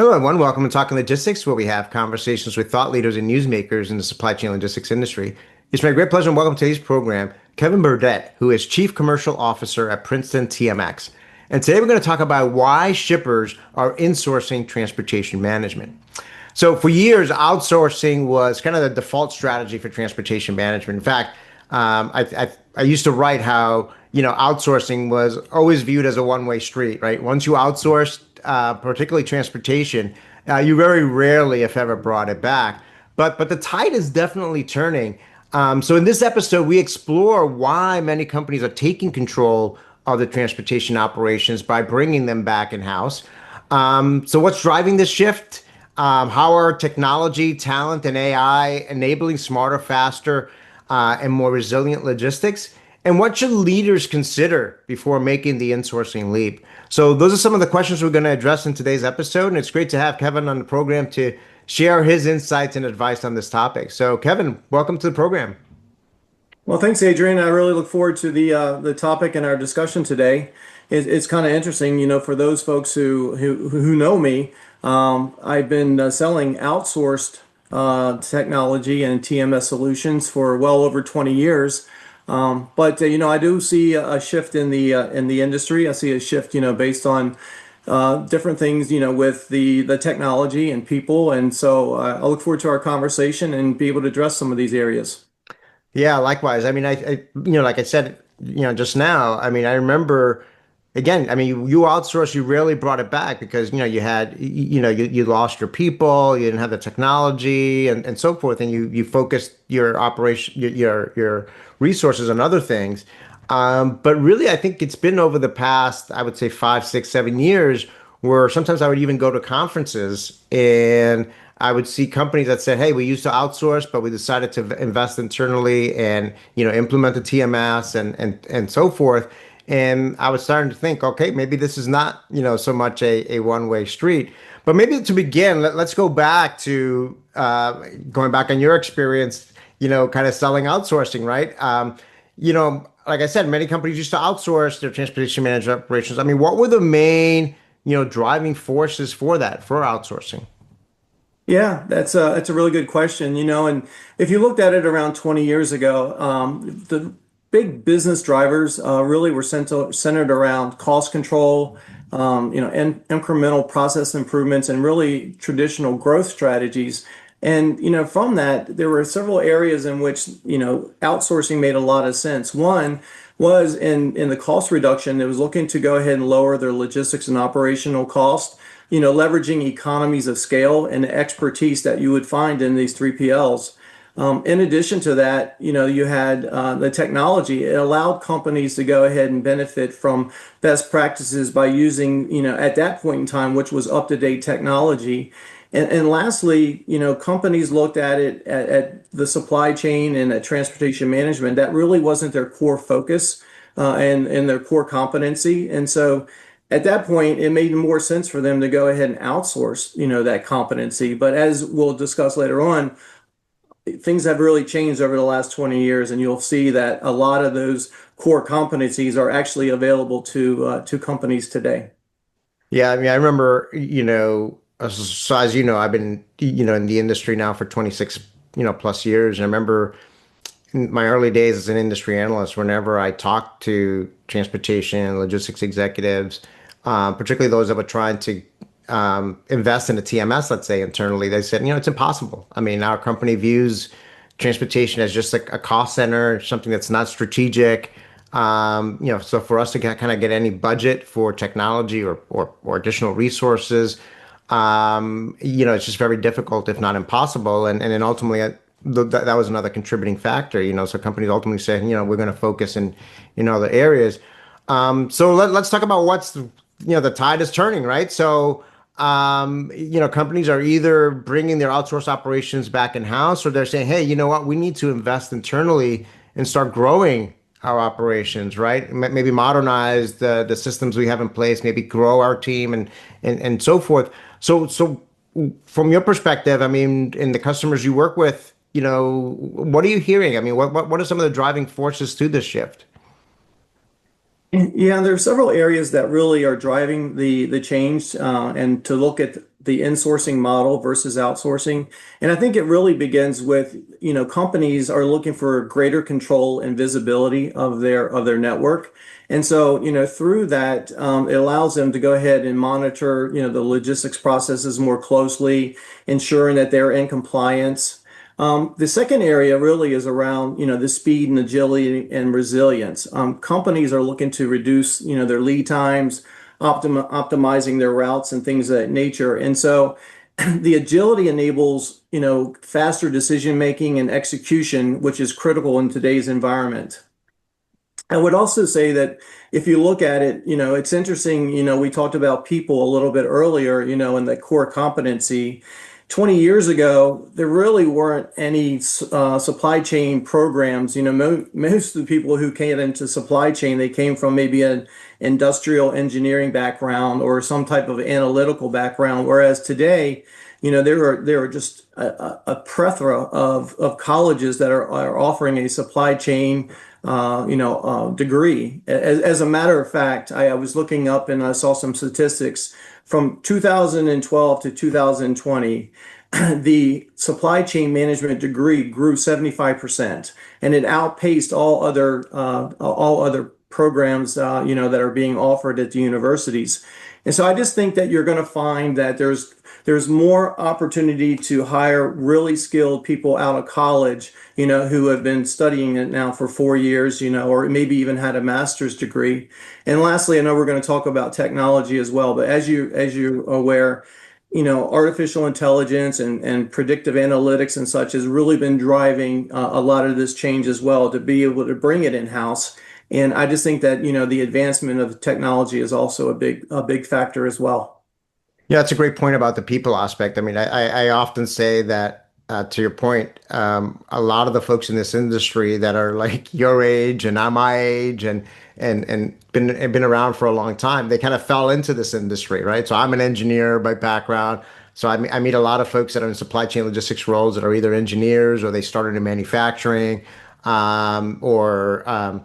Hello, everyone. Welcome to Talking Logistics, where we have conversations with thought leaders and newsmakers in the supply chain logistics industry. It's my great pleasure and welcome to today's program, Kevvon Burdette, who is Chief Commercial Officer at Princeton TMX. And today we're going to talk about why shippers are insourcing transportation management. So for years, outsourcing was kind of the default strategy for transportation management. In fact, I used to write how outsourcing was always viewed as a one-way street, right? Once you outsourced, particularly transportation, you very rarely, if ever, brought it back. But the tide is definitely turning. So in this episode, we explore why many companies are taking control of the transportation operations by bringing them back in-house. So what's driving this shift? How are technology, talent, and AI enabling smarter, faster, and more resilient logistics? And what should leaders consider before making the insourcing leap? So those are some of the questions we're going to address in today's episode. And it's great to have Kevvon on the program to share his insights and advice on this topic. So Kevvon, welcome to the program. Well, thanks, Adrian. I really look forward to the topic and our discussion today. It's kind of interesting, for those folks who know me. I've been selling outsourced technology and TMS solutions for well over 20 years. But I do see a shift in the industry. I see a shift, based on different things, with the technology and people. And so I look forward to our conversation and be able to address some of these areas. Yeah, likewise. I mean, like I said, just now, I mean, I remember, again, I mean, you outsourced, you rarely brought it back because, you had, you lost your people, you didn't have the technology and so forth. And you focused your operation, your resources on other things. But really, I think it's been over the past, I would say 5, 6, 7 years where sometimes I would even go to conferences and I would see companies that said, "Hey, we used to outsource, but we decided to invest internally and implement the TMS and so forth." And I was starting to think, okay, maybe this is not so much a one-way street. But maybe to begin, let's go back to going back on your experience, kind of selling outsourcing, right? Like I said, many companies used to outsource their transportation management operations. I mean, what were the main driving forces for that, for outsourcing? Yeah, that's a really good question, and if you looked at it around 20 years ago, the big business drivers really were centered around cost control, and incremental process improvements and really traditional growth strategies. And, from that, there were several areas in which, outsourcing made a lot of sense. One was in the cost reduction. It was looking to go ahead and lower their logistics and operational cost, leveraging economies of scale and expertise that you would find in these 3PLs. In addition to that, you had the technology. It allowed companies to go ahead and benefit from best practices by using, at that point in time, which was up-to-date technology. And lastly, companies looked at it at the supply chain and at transportation management. That really wasn't their core focus and their core competency. And so at that point, it made more sense for them to go ahead and outsource, that competency. But as we'll discuss later on, things have really changed over the last 20 years, and you'll see that a lot of those core competencies are actually available to companies today. Yeah, I mean, I remember, so as you know, I've been, in the industry now for 26, plus years. And I remember in my early days as an industry analyst, whenever I talked to transportation and logistics executives, particularly those that were trying to invest in a TMS, let's say internally, they said, it's impossible. I mean, our company views transportation as just like a cost center, something that's not strategic. So for us to kind of get any budget for technology or additional resources, it's just very difficult, if not impossible. And then ultimately, that was another contributing factor. So companies ultimately said, we're going to focus in other areas. So let's talk about what's the tide is turning, right? So companies are either bringing their outsourced operations back in house, or they're saying, hey, you know what, we need to invest internally and start growing our operations, right? Maybe modernize the systems we have in place, maybe grow our team and so forth. So from your perspective, I mean, in the customers you work with, what are you hearing? I mean, what are some of the driving forces to this shift? Yeah, there are several areas that really are driving the change, and to look at the insourcing model versus outsourcing. And I think it really begins with, companies are looking for greater control and visibility of their network. And so, through that, it allows them to go ahead and monitor, the logistics processes more closely, ensuring that they're in compliance. The second area really is around, the speed and agility and resilience. Companies are looking to reduce, their lead times, optimizing their routes and things of that nature. And so the agility enables, faster decision making and execution, which is critical in today's environment. I would also say that if you look at it, it's interesting, we talked about people a little bit earlier, in the core competency. 20 years ago, there really weren't any supply chain programs. Most of the people who came into supply chain, they came from maybe an industrial engineering background or some type of analytical background. Whereas today, there are just a plethora of colleges that are offering a supply chain degree. As a matter of fact, I was looking up and I saw some statistics from 2012 to 2020. The supply chain management degree grew 75%, and it outpaced all other programs, that are being offered at the universities. And so I just think that you're going to find that there's more opportunity to hire really skilled people out of college, who have been studying it now for 4 years, or maybe even had a master's degree. And lastly, I know we're going to talk about technology as well, but as you're aware, artificial intelligence and predictive analytics and such has really been driving a lot of this change as well to be able to bring it in-house. And I just think that, the advancement of technology is also a big factor as well. Yeah, it's a great point about the people aspect. I mean, I often say that to your point, a lot of the folks in this industry that are like your age and I'm my age and been around for a long time, they kind of fell into this industry, right? So I'm an engineer by background. So I meet a lot of folks that are in supply chain logistics roles that are either engineers or they started in manufacturing, or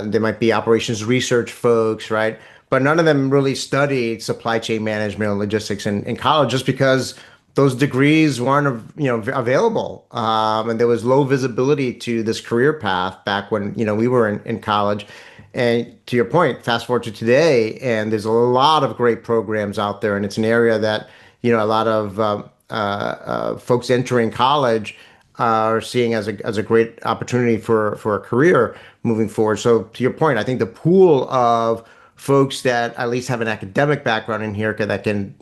they might be operations research folks, right? But none of them really studied supply chain management or logistics in college just because those degrees weren't, available. And there was low visibility to this career path back when, we were in college. And to your point, fast forward to today, and there's a lot of great programs out there. And it's an area that, a lot of folks entering college are seeing as a great opportunity for a career moving forward. So to your point, I think the pool of folks that at least have an academic background in here that can,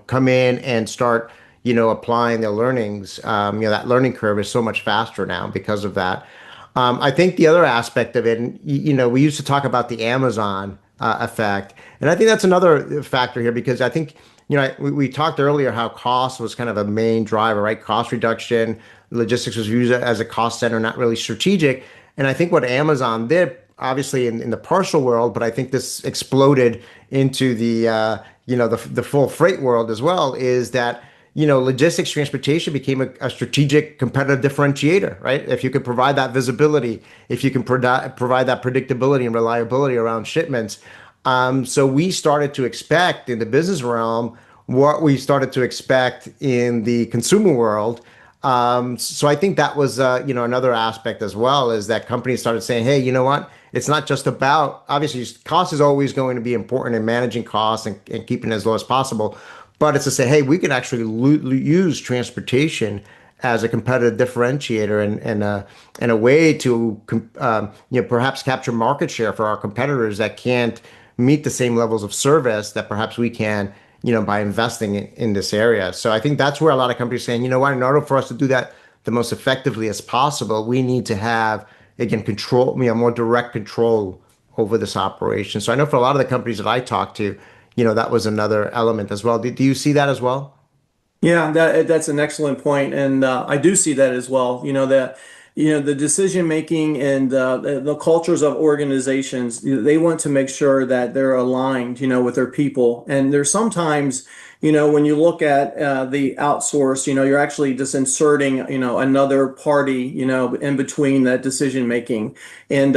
come in and start, applying their learnings, that learning curve is so much faster now because of that. I think the other aspect of it, and we used to talk about the Amazon effect, and I think that's another factor here because I think, we talked earlier how cost was kind of a main driver, right? Cost reduction, logistics was used as a cost center, not really strategic. And I think what Amazon did, obviously in the parcel world, but I think this exploded into the full freight world as well, is that logistics transportation became a strategic competitive differentiator, right? If you could provide that visibility, if you can provide that predictability and reliability around shipments. So we started to expect in the business realm what we started to expect in the consumer world. So I think that was, another aspect as well, is that companies started saying, hey, you know what? It's not just about, obviously, cost is always going to be important in managing costs and keeping it as low as possible. But it's to say, hey, we can actually use transportation as a competitive differentiator and a way to, perhaps capture market share for our competitors that can't meet the same levels of service that perhaps we can, by investing in this area. So I think that's where a lot of companies are saying, you know what, in order for us to do that the most effectively as possible, we need to have, again, control, more direct control over this operation. So I know for a lot of the companies that I talk to, that was another element as well. Do you see that as well? Yeah, that's an excellent point, and I do see that as well. That the decision making and the cultures of organizations, they want to make sure that they're aligned, with their people. And there's sometimes, when you look at the outsource, you're actually just inserting, another party, in between that decision making. And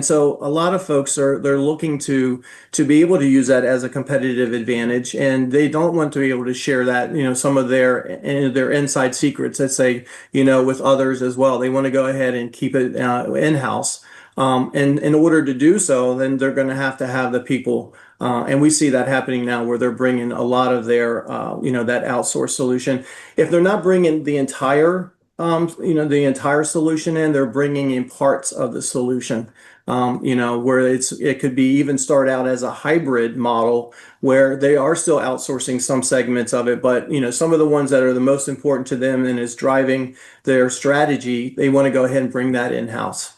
so a lot of folks they're looking to be able to use that as a competitive advantage, and they don't want to be able to share that, some of their inside secrets, let's say, with others as well. They want to go ahead and keep it in-house. And in order to do so, then they're going to have the people. And we see that happening now where they're bringing a lot of their, that outsourced solution. If they're not bringing the entire solution in, they're bringing in parts of the solution. Where it could be even start out as a hybrid model where they are still outsourcing some segments of it, but some of the ones that are the most important to them and is driving their strategy, they want to go ahead and bring that in-house.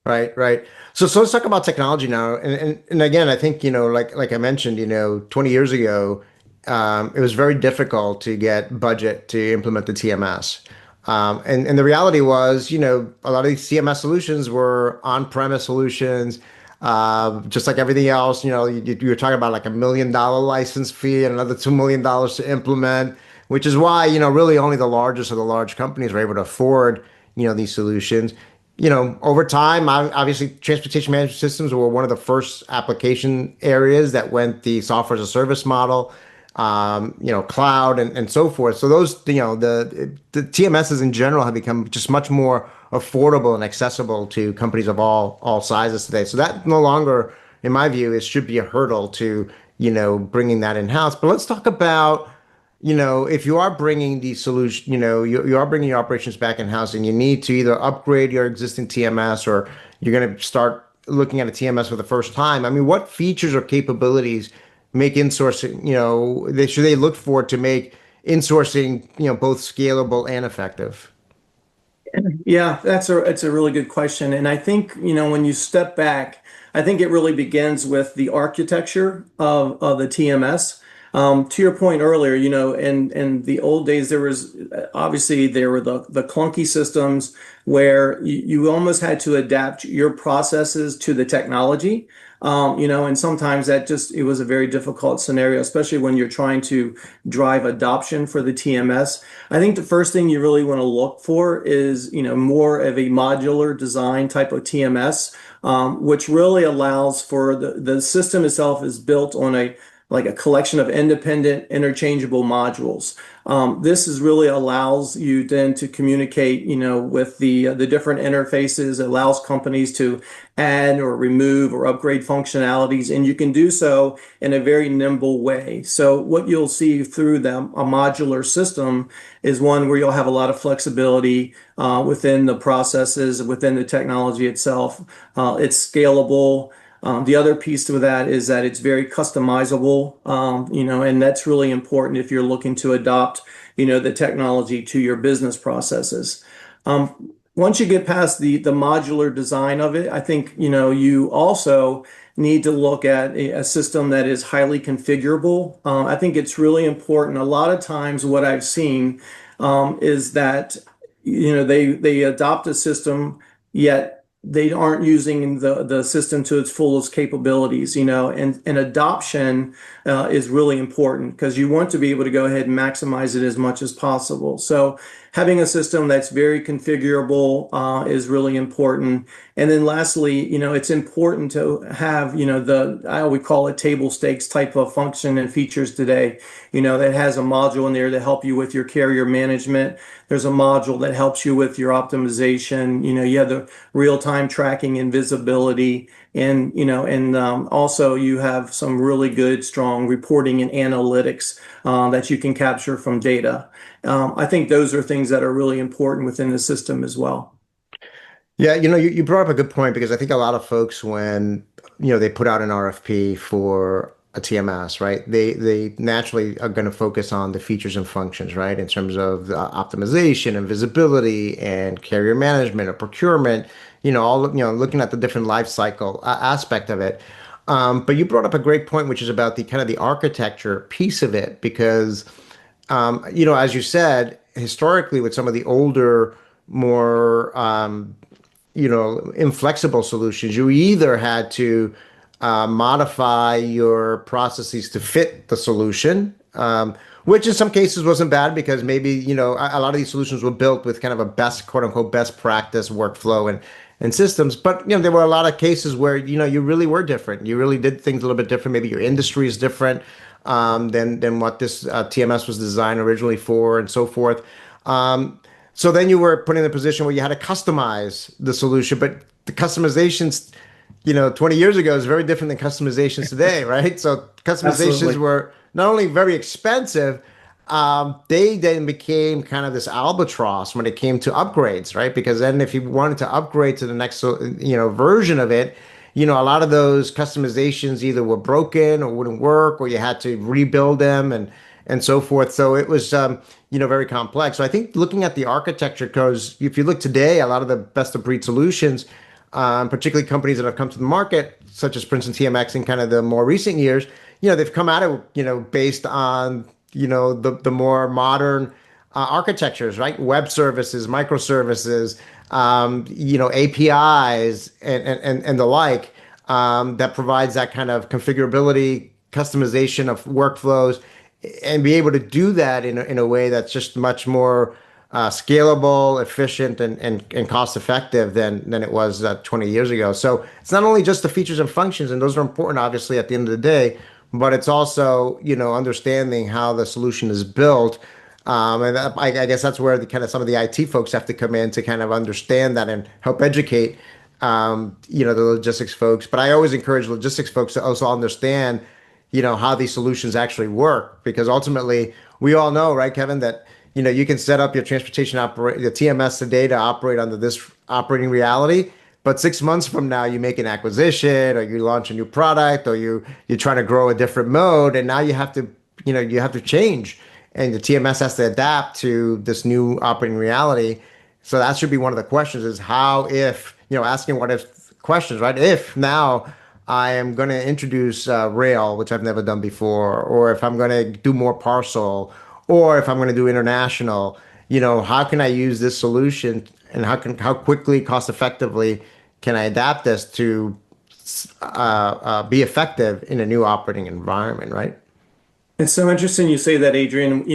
Right, right. So let's talk about technology now. And again, I think, like I mentioned, 20 years ago, it was very difficult to get budget to implement the TMS. And the reality was, a lot of these CMS solutions were on-premise solutions, just like everything else. You were talking about like $1 million license fee and another $2 million to implement, which is why, really only the largest of the large companies were able to afford, these solutions. Over time, obviously, transportation management systems were one of the first application areas that went the software as a service model, cloud and so forth. So those, the TMSs in general have become just much more affordable and accessible to companies of all sizes today. So that no longer, in my view, should be a hurdle to, bringing that in-house. But let's talk about if you are bringing the solution, you are bringing your operations back in house and you need to either upgrade your existing TMS or you're going to start looking at a TMS for the first time. I mean, what features or capabilities make insourcing, should they look for to make insourcing, both scalable and effective? Yeah, it's a really good question. And I think, when you step back, I think it really begins with the architecture of the TMS. To your point earlier, in the old days, there were the clunky systems where you almost had to adapt your processes to the technology. And sometimes it was a very difficult scenario, especially when you're trying to drive adoption for the TMS. I think the first thing you really want to look for is, more of a modular design type of TMS, which really allows for the system itself is built on like a collection of independent interchangeable modules. This is really allows you then to communicate, with the different interfaces. It allows companies to add or remove or upgrade functionalities, and you can do so in a very nimble way. So what you'll see through a modular system is one where you'll have a lot of flexibility within the processes, within the technology itself. It's scalable. The other piece to that is that it's very customizable, and that's really important if you're looking to adopt, the technology to your business processes. Once you get past the modular design of it, I think, you also need to look at a system that is highly configurable. I think it's really important. A lot of times what I've seen is that, they adopt a system, yet they aren't using the system to its fullest capabilities, and adoption is really important because you want to be able to go ahead and maximize it as much as possible. So having a system that's very configurable is really important. And then lastly, it's important to have, we call it table stakes type of function and features today, that has a module in there to help you with your carrier management. There's a module that helps you with your optimization. You have the real-time tracking and visibility. And also you have some really good, strong reporting and analytics that you can capture from data. I think those are things that are really important within the system as well. Yeah, you brought up a good point because I think a lot of folks, when they put out an RFP for a TMS, right? They naturally are going to focus on the features and functions, right? In terms of the optimization and visibility and carrier management or procurement, looking at the different life cycle aspect of it. But you brought up a great point, which is about the kind of the architecture piece of it, because as you said, historically with some of the older, more inflexible solutions, you either had to modify your processes to fit the solution, which in some cases wasn't bad because maybe, a lot of these solutions were built with kind of a best, quote unquote, best practice workflow and systems. But, there were a lot of cases where, you really were different. You really did things a little bit different. Maybe your industry is different than what this TMS was designed originally for and so forth. So then you were put in a position where you had to customize the solution, but the customizations 20 years ago is very different than customizations today, right? So customizations Absolutely. were not only very expensive, they then became kind of this albatross when it came to upgrades, right? Because then if you wanted to upgrade to the next, version of it, a lot of those customizations either were broken or wouldn't work, or you had to rebuild them and so forth. So it was, very complex. So I think looking at the architecture, because if you look today, a lot of the best of breed solutions, particularly companies that have come to the market, such as Princeton TMX in kind of the more recent years, they've come at it, based on, the more modern architectures, right? Web services, microservices, APIs, and the like, that provides that kind of configurability, customization of workflows, and be able to do that in a way that's just much more scalable, efficient, and cost effective than it was 20 years ago. So it's not only just the features and functions, and those are important, obviously, at the end of the day, but it's also, understanding how the solution is built. I guess that's where the kind of some of the IT folks have to come in to kind of understand that and help educate, the logistics folks. But I always encourage logistics folks to also understand, how these solutions actually work, because ultimately we all know, right, Kevin, that you can set up your transportation operate the TMS today to operate under this operating reality, but 6 months from now you make an acquisition or you launch a new product or you're trying to grow a different mode, and now you have to change, and the TMS has to adapt to this new operating reality. So that should be one of the questions: is how, if asking what if questions, right? If now I am going to introduce rail, which I've never done before, or if I'm going to do more parcel, or if I'm going to do international, how can I use this solution, and how quickly, cost effectively can I adapt this to be effective in a new operating environment, right? It's so interesting you say that, Adrian.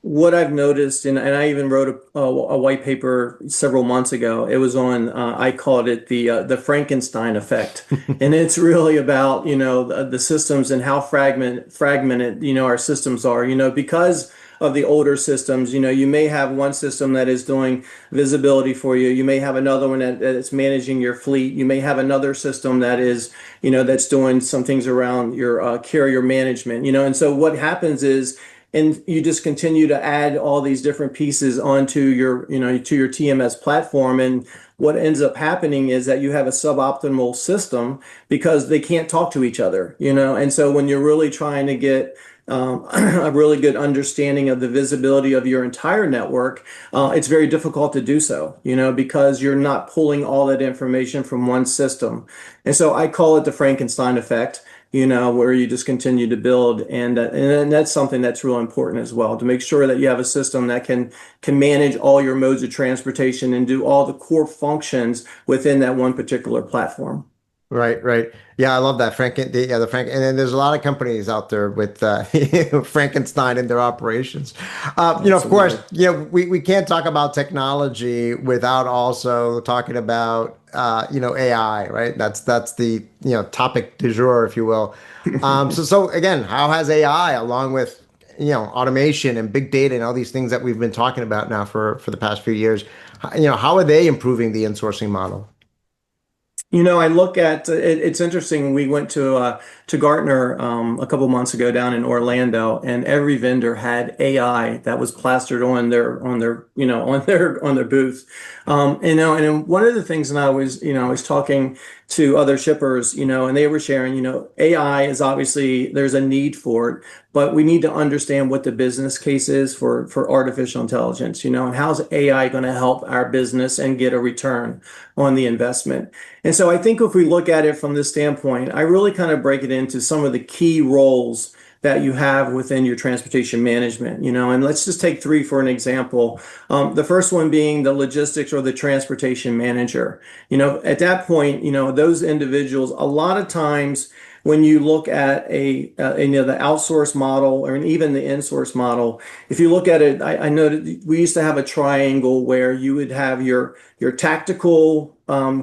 What I've noticed, and I even wrote a white paper several months ago. It was on, I called it the Frankenstein effect, and it's really about the systems and how fragmented our systems are. Because of the older systems, you may have one system that is doing visibility for you. You may have another one that is managing your fleet. You may have another system that is that's doing some things around your carrier management. And so what happens is, and you just continue to add all these different pieces onto your TMS platform. And what ends up happening is that you have a suboptimal system because they can't talk to each other. And so when you're really trying to get a really good understanding of the visibility of your entire network, it's very difficult to do so, because you're not pulling all that information from one system. And so I call it the Frankenstein effect, where you just continue to build. And that's something that's real important as well, to make sure that you have a system that can manage all your modes of transportation and do all the core functions within that one particular platform. Right, right. Yeah, I love that the Frank, and then there's a lot of companies out there with Frankenstein in their operations. Of course, Absolutely. we can't talk about technology without also talking about AI, right? That's the topic du jour, if you will. So again, how has AI, along with automation and big data and all these things that we've been talking about now for the past few years, how are they improving the insourcing model? I look at it, it's interesting. We went to Gartner a couple months ago down in Orlando, and every vendor had AI that was plastered on their booth. And then one of the things that I was talking to other shippers, and they were sharing, AI is obviously there's a need for it, but we need to understand what the business case is for artificial intelligence, and how's AI going to help our business and get a return on the investment. And so I think if we look at it from this standpoint, I really kind of break it into some of the key roles that you have within your transportation management, and let's just take three for an example. The first one being the logistics or the transportation manager. At that point, those individuals, a lot of times, when you look at the outsource model or even the insource model, if you look at it, I know that we used to have a triangle where you would have your tactical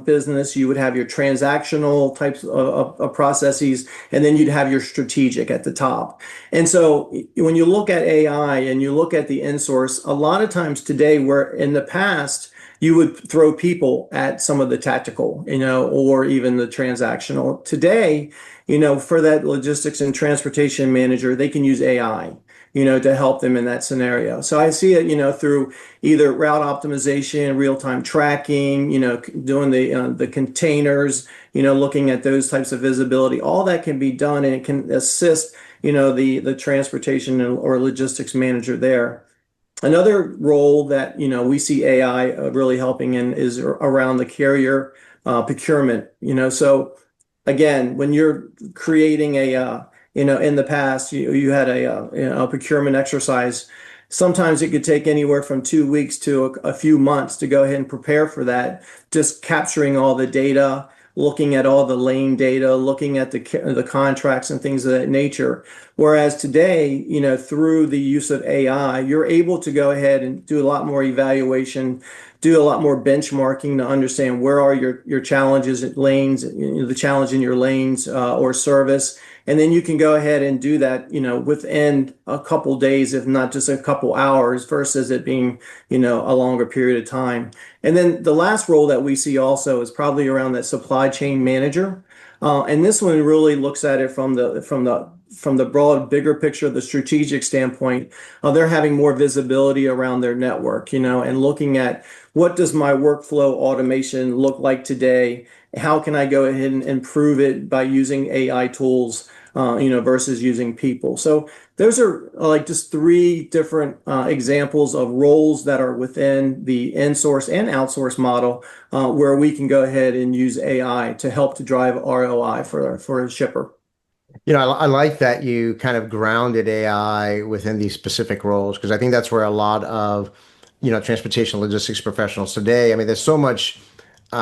business, you would have your transactional types of processes, and then you'd have your strategic at the top. And so when you look at AI and you look at the insource, a lot of times today, where in the past, you would throw people at some of the tactical, or even the transactional. Today, for that logistics and transportation manager, they can use AI, to help them in that scenario. So I see it, through either route optimization, real-time tracking, doing the containers, looking at those types of visibility. All that can be done, and it can assist, the transportation or logistics manager there. Another role that we see AI really helping in is around the carrier procurement. So again, when you're creating in the past you had a procurement exercise. Sometimes it could take anywhere from 2 weeks to a few months to go ahead and prepare for that. Just capturing all the data, looking at all the lane data, looking at the contracts and things of that nature. Whereas today, through the use of AI, you're able to go ahead and do a lot more evaluation, do a lot more benchmarking to understand where are your challenges at lanes, the challenge in your lanes or service. And then you can go ahead and do that, within a couple days, if not just a couple hours, versus it being, a longer period of time. And then the last role that we see also is probably around that supply chain manager. And this one really looks at it from the broad, bigger picture, the strategic standpoint. They're having more visibility around their network, and looking at what does my workflow automation look like today? How can I go ahead and improve it by using AI tools, versus using people? So those are like just three different examples of roles that are within the insource and outsource model, where we can go ahead and use AI to help to drive ROI for a shipper. I like that you kind of grounded AI within these specific roles because I think that's where a lot of, transportation logistics professionals today, I mean, there's so much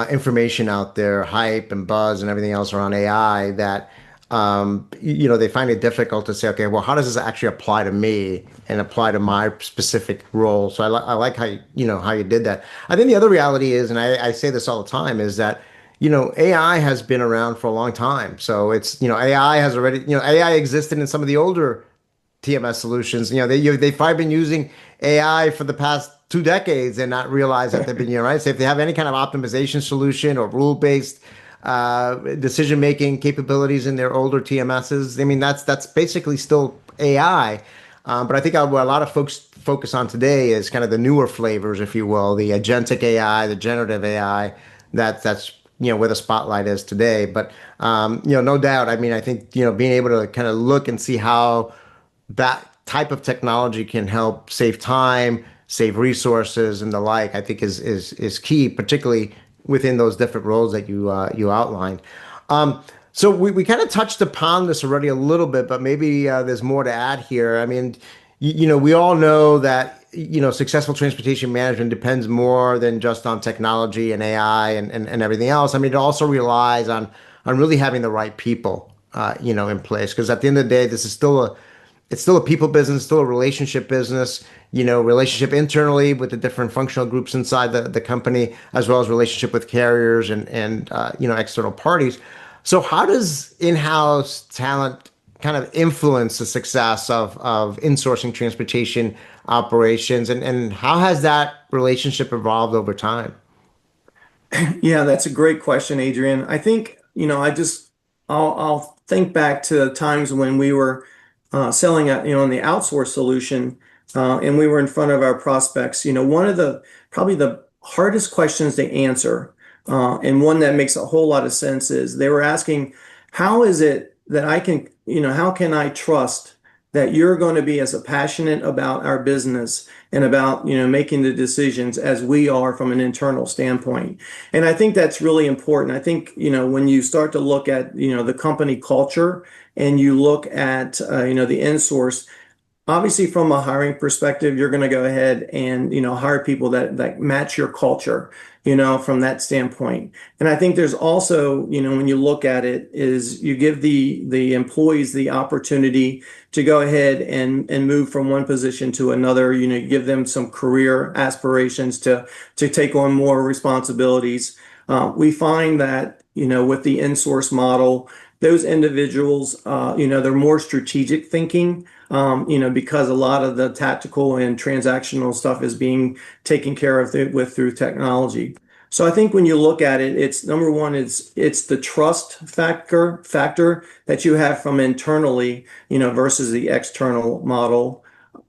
information out there, hype and buzz and everything else around AI that, they find it difficult to say, okay, well, how does this actually apply to me and apply to my specific role? So I like how how you did that. I think the other reality is, and I say this all the time, is that AI has been around for a long time. So it's, AI has already, AI existed in some of the older TMS solutions. They've probably been using AI for the past 2 decades and not realize that they've been, right? So if they have any kind of optimization solution or rule-based decision-making capabilities in their older TMSs, I mean, that's basically still AI. But I think what a lot of folks focus on today is kind of the newer flavors, if you will, the agentic AI, the generative AI. That's where the spotlight is today. But no doubt. I mean, I think being able to kind of look and see how that type of technology can help save time, save resources, and the like, I think is key, particularly within those different roles that you outlined. So we kind of touched upon this already a little bit, but maybe there's more to add here. I mean, we all know that successful transportation management depends more than just on technology and AI and everything else. I mean, it also relies on really having the right people, in place. Because at the end of the day, it's still a people business, still a relationship business, relationship internally with the different functional groups inside the company, as well as relationship with carriers and external parties. So how does in-house talent kind of influence the success of insourcing transportation operations, and how has that relationship evolved over time? Yeah, that's a great question, Adrian. I think, I'll think back to times when we were selling in the outsource solution, and we were in front of our prospects. One of the probably the hardest questions to answer, and one that makes a whole lot of sense, is they were asking, how is it that how can I trust that you're going to be as passionate about our business and about, making the decisions as we are from an internal standpoint? And I think that's really important. I think, when you start to look at, the company culture and you look at, the in-source, Obviously, from a hiring perspective, you're going to go ahead and, hire people that match your culture, from that standpoint. And I think there's also, when you look at it, is you give the employees the opportunity to go ahead and move from one position to another. You give them some career aspirations to take on more responsibilities. We find that, with the in-source model, those individuals, they're more strategic thinking, because a lot of the tactical and transactional stuff is being taken care of through technology. So I think when you look at it, it's number one, it's the trust factor that you have from internally, versus the external model.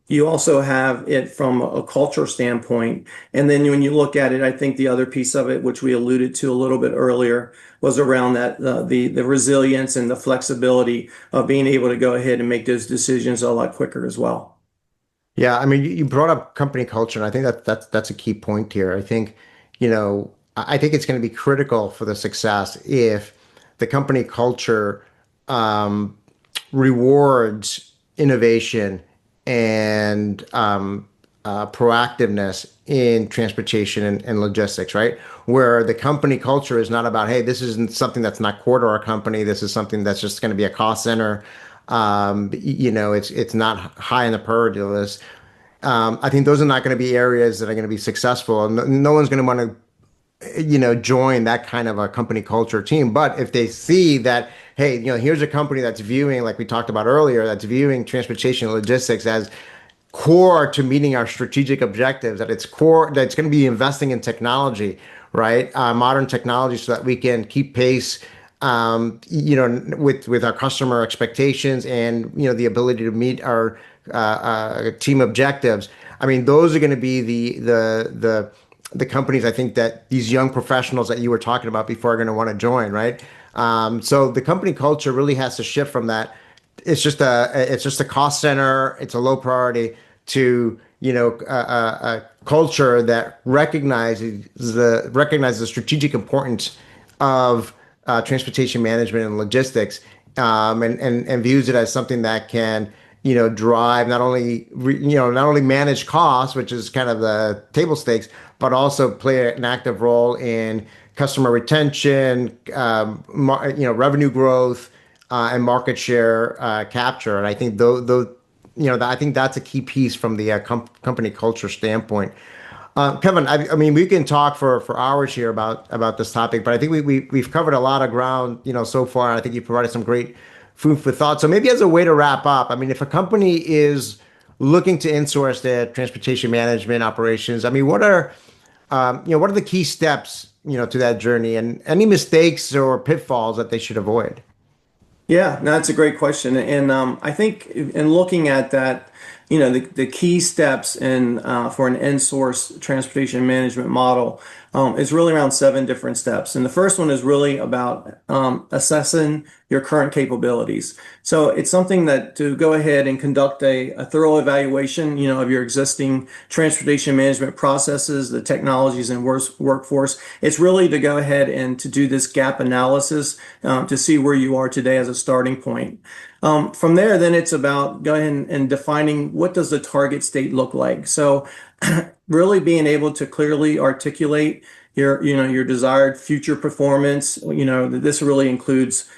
You also have it from a culture standpoint. And then when you look at it, I think the other piece of it, which we alluded to a little bit earlier, was around that the resilience and the flexibility of being able to go ahead and make those decisions a lot quicker as well. Yeah, I mean, you brought up company culture, and I think that's a key point here. I think, I think it's going to be critical for the success if the company culture um, rewards innovation and proactiveness in transportation and logistics, right? Where the company culture is not about, hey, this isn't something that's not core to our company. This is something that's just going to be a cost center. It's not high on the priority list. I think those are not going to be areas that are going to be successful. No one's going to want to join that kind of a company culture team. But if they see that, hey, here's a company that's viewing, like we talked about earlier, that's viewing transportation and logistics as core to meeting our strategic objectives, that it's core, that it's going to be investing in technology, right? Modern technology so that we can keep pace, with our customer expectations and, the ability to meet our team objectives. I mean, those are going to be the companies I think that these young professionals that you were talking about before are going to want to join, right? So the company culture really has to shift from that. It's just a cost center. It's a low priority to a culture that recognizes the strategic importance of transportation management and logistics, and views it as something that can drive not only manage costs, which is kind of the table stakes, but also play an active role in customer retention, revenue growth, and market share capture. And I think I think that's a key piece from the company culture standpoint. Kevin, I mean, we can talk for hours here about this topic, but I think we've covered a lot of ground, so far. I think you provided some great food for thought. So maybe as a way to wrap up, I mean, if a company is looking to insource their transportation management operations, I mean, what are the key steps, to that journey, and any mistakes or pitfalls that they should avoid? Yeah, no, that's a great question. And I think in looking at that, the key steps in for an in-source transportation management model is really around seven different steps. And the first one is really about assessing your current capabilities. So it's something that to go ahead and conduct a thorough evaluation, of your existing transportation management processes, the technologies and workforce. It's really to go ahead and to do this gap analysis to see where you are today as a starting point. From there, then it's about going and defining what does the target state look like. So really being able to clearly articulate your desired future performance. This really includes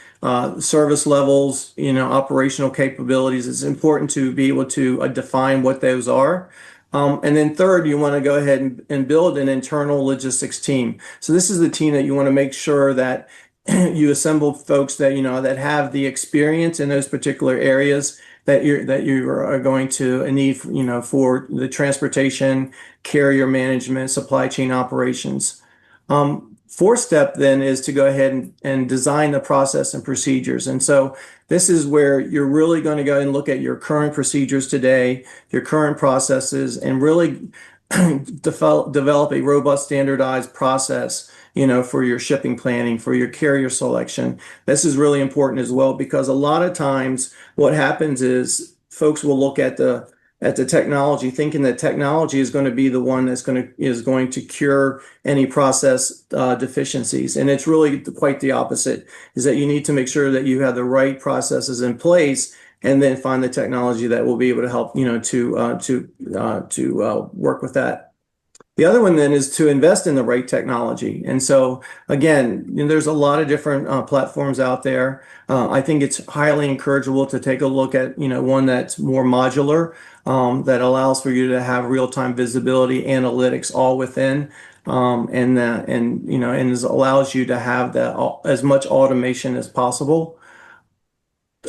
service levels, operational capabilities. It's important to be able to define what those are. And then third, you want to go ahead and build an internal logistics team. So this is the team that you want to make sure that you assemble folks that that have the experience in those particular areas that you are going to need, for the transportation, carrier management, supply chain operations. Fourth step then is to go ahead and design the process and procedures. And so this is where you're really going to go and look at your current procedures today, your current processes, and really develop a robust standardized process, for your shipping planning, for your carrier selection. This is really important as well, because a lot of times what happens is folks will look at the technology thinking that technology is going to be the one is going to cure any process deficiencies. And it's really quite the opposite, is that you need to make sure that you have the right processes in place and then find the technology that will be able to help, to work with that. The other one then is to invest in the right technology. And so again, there's a lot of different platforms out there. I think it's highly encourageable to take a look at, one that's more modular, that allows for you to have real-time visibility, analytics all within, allows you to have that as much automation as possible.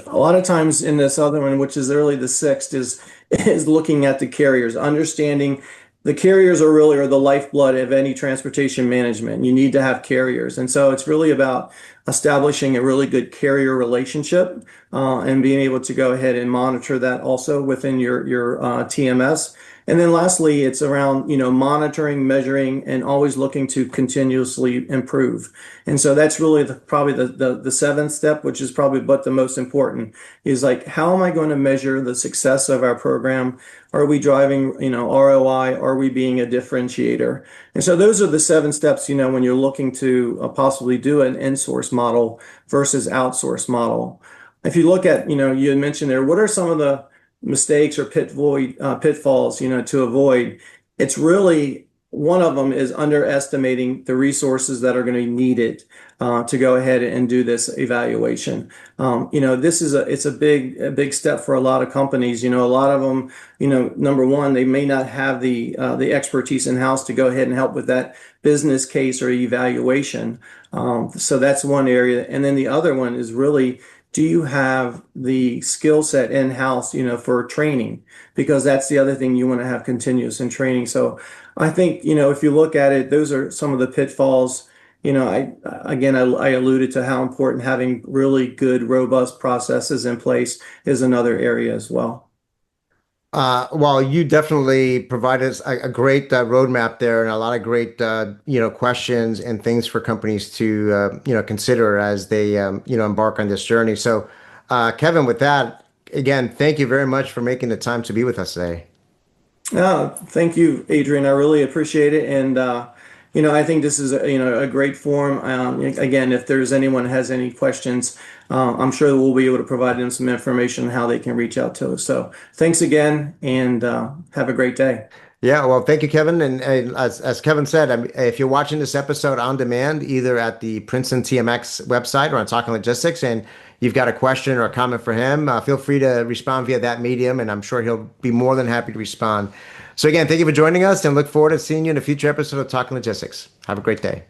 A lot of times in this other one, which is really the sixth, is looking at the carriers, understanding the carriers are the lifeblood of any transportation management. You need to have carriers. And so it's really about establishing a really good carrier relationship, and being able to go ahead and monitor that also within your TMS. And then lastly, it's around, monitoring, measuring, and always looking to continuously improve. And so that's really probably the seventh step, which is probably but the most important, is like, how am I going to measure the success of our program? Are we driving, ROI? Are we being a differentiator? And so those are the seven steps, when you're looking to possibly do an in-source model versus outsource model. If you look at, you had mentioned there, what are some of the mistakes or pitfalls, to avoid? It's really one of them is underestimating the resources that are going to be needed to go ahead and do this evaluation. It's a big step for a lot of companies. A lot of them, number one, they may not have the expertise in house to go ahead and help with that business case or evaluation. So that's one area, and then the other one is really, do you have the skill set in-house, for training? Because that's the other thing, you want to have continuous in training. So I think, if you look at it, those are some of the pitfalls. I alluded to how important having really good, robust processes in place is another area as well. Well, you definitely provided us a great roadmap there and a lot of great questions and things for companies to consider as they embark on this journey. So, Kevin, with that, again, thank you very much for making the time to be with us today. Thank you, Adrian. I really appreciate it. And, I think this is a great forum. Again, if there's anyone has any questions, I'm sure we'll be able to provide them some information on how they can reach out to us. So thanks again, and have a great day. Yeah, well, thank you, Kevin. And as Kevin said, I mean, if you're watching this episode on demand, either at the Princeton TMX website or on Talking Logistics, and you've got a question or a comment for him, feel free to respond via that medium, and I'm sure he'll be more than happy to respond. So again, thank you for joining us, and look forward to seeing you in a future episode of Talking Logistics. Have a great day.